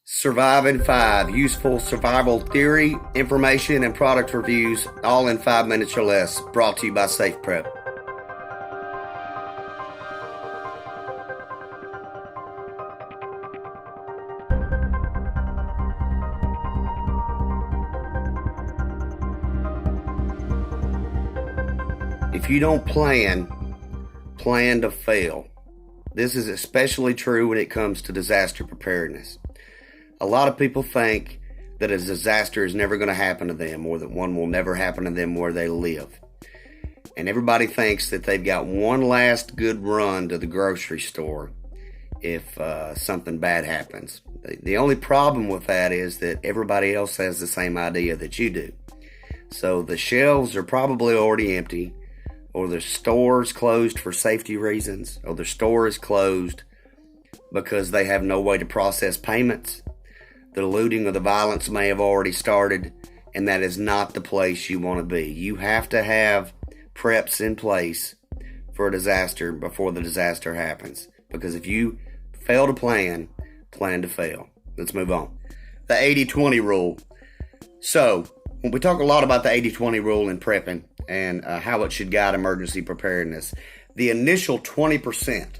Survive in 5. Useful survival theory, information, and product reviews, all in 5 minutes or less. Brought to you by SafePrep. If you don't plan to fail. This is especially true when it comes to disaster preparedness. A lot of people think that a disaster is never going to happen to them, or that one will never happen to them where they live. And everybody thinks that they've got one last good run to the grocery store if something bad happens. The only problem with that is that everybody else has the same idea that you do. So the shelves are probably already empty, or the store's closed for safety reasons, or the store is closed because they have no way to process payments. The looting or the violence may have already started, and that is not the place you want to be. You have to have preps in place for a disaster before the disaster happens. Because if you fail to plan to fail. Let's move on. The 80-20 rule. So, when we talk a lot about the 80-20 rule in prepping and how it should guide emergency preparedness, the initial 20%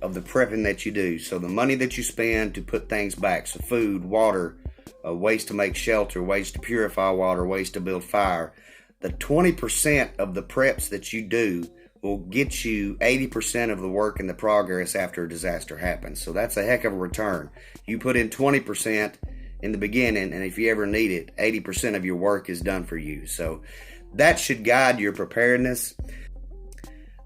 of the prepping that you do, so the money that you spend to put things back, so food, water, ways to make shelter, ways to purify water, ways to build fire, the 20% of the preps that you do will get you 80% of the work and the progress after a disaster happens. So that's a heck of a return. You put in 20% in the beginning, and if you ever need it, 80% of your work is done for you. So that should guide your preparedness.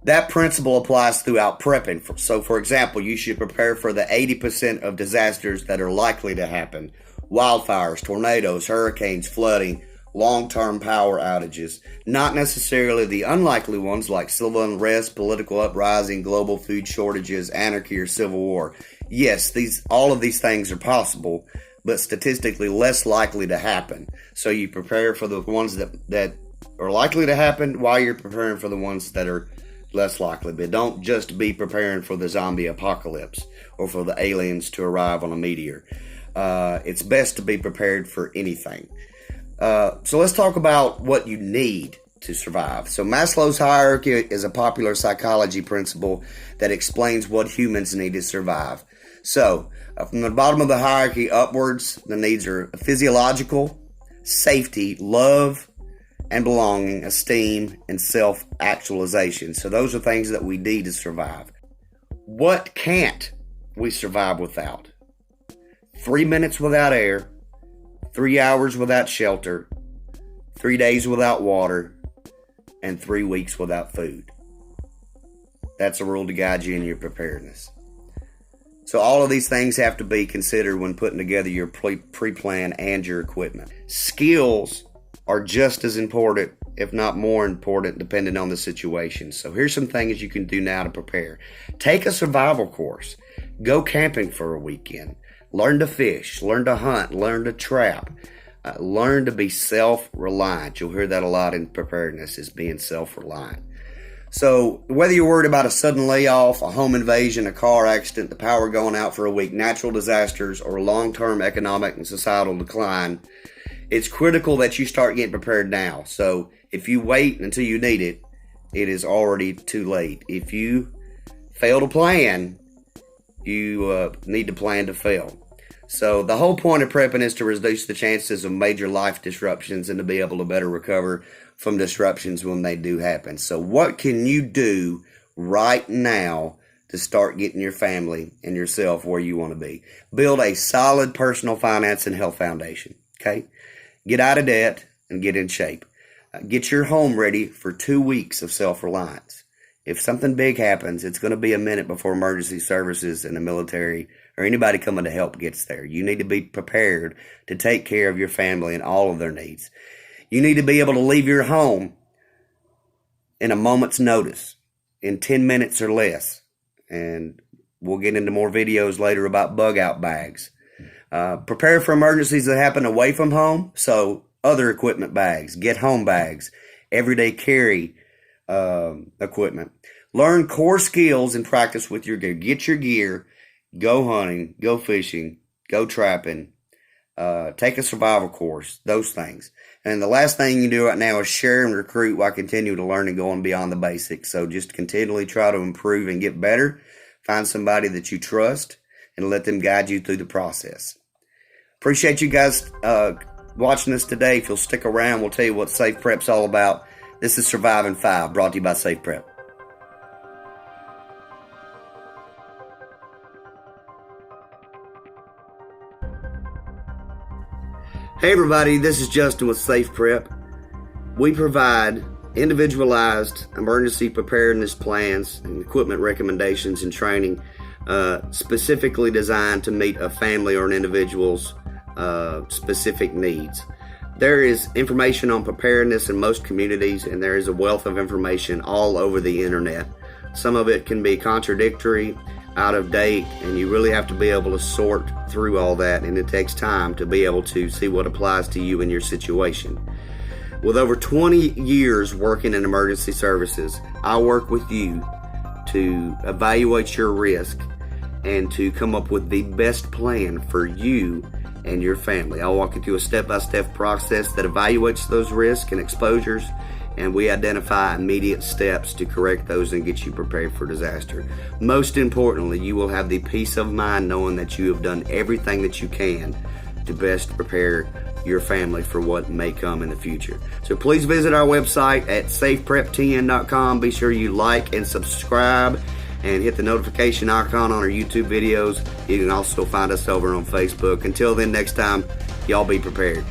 That principle applies throughout prepping. So, for example, you should prepare for the 80% of disasters that are likely to happen. Wildfires, tornadoes, hurricanes, flooding, long-term power outages. Not necessarily the unlikely ones like civil unrest, political uprising, global food shortages, anarchy, or civil war. Yes, all of these things are possible, but statistically less likely to happen. So you prepare for the ones that are likely to happen while you're preparing for the ones that are less likely. But don't just be preparing for the zombie apocalypse or for the aliens to arrive on a meteor. It's best to be prepared for anything. So let's talk about what you need to survive. So Maslow's hierarchy is a popular psychology principle that explains what humans need to survive. So from the bottom of the hierarchy upwards, the needs are physiological, safety, love, and belonging, esteem, and self-actualization. So those are things that we need to survive. What can't we survive without? 3 minutes without air, 3 hours without shelter, 3 days without water, and 3 weeks without food. That's a rule to guide you in your preparedness. So all of these things have to be considered when putting together your pre-plan and your equipment. Skills are just as important, if not more important, depending on the situation. So here's some things you can do now to prepare. Take a survival course. Go camping for a weekend. Learn to fish. Learn to hunt. Learn to trap. Learn to be self-reliant. You'll hear that a lot in preparedness, is being self-reliant. So whether you're worried about a sudden layoff, a home invasion, a car accident, the power going out for a week, natural disasters, or long-term economic and societal decline, it's critical that you start getting prepared now. So if you wait until you need it, it is already too late. If you fail to plan, you need to plan to fail. So the whole point of prepping is to reduce the chances of major life disruptions and to be able to better recover from disruptions when they do happen. So what can you do right now to start getting your family and yourself where you want to be? Build a solid personal finance and health foundation. Okay? Get out of debt and get in shape. Get your home ready for 2 weeks of self-reliance. If something big happens, it's going to be a minute before emergency services and the military or anybody coming to help gets there. You need to be prepared to take care of your family and all of their needs. You need to be able to leave your home in a moment's notice, in 10 minutes or less. And we'll get into more videos later about bug out bags. Prepare for emergencies that happen away from home. So other equipment bags, get home bags, everyday carry equipment. Learn core skills and practice with your gear. Get your gear, go hunting, go fishing, go trapping, take a survival course, those things. And the last thing you do right now is share and recruit while continuing to learn and going beyond the basics. So just continually try to improve and get better. Find somebody that you trust and let them guide you through the process. Appreciate you guys watching us today. If you'll stick around, we'll tell you what SafePrep's all about. This is Surviving 5, brought to you by SafePrep. Hey everybody, this is Justin with SafePrep. We provide individualized emergency preparedness plans and equipment recommendations and training specifically designed to meet a family or an individual's specific needs. There is information on preparedness in most communities, and there is a wealth of information all over the internet. Some of it can be contradictory, out of date, and you really have to be able to sort through all that, and it takes time to be able to see what applies to you and your situation. With over 20 years working in emergency services, I work with you to evaluate your risk and to come up with the best plan for you and your family. I'll walk you through a step-by-step process that evaluates those risks and exposures, and we identify immediate steps to correct those and get you prepared for disaster. Most importantly, you will have the peace of mind knowing that you have done everything that you can to best prepare your family for what may come in the future. So please visit our website at safeprep10.com. Be sure you like and subscribe and hit the notification icon on our YouTube videos. You can also find us over on Facebook. Until then, next time, y'all be prepared.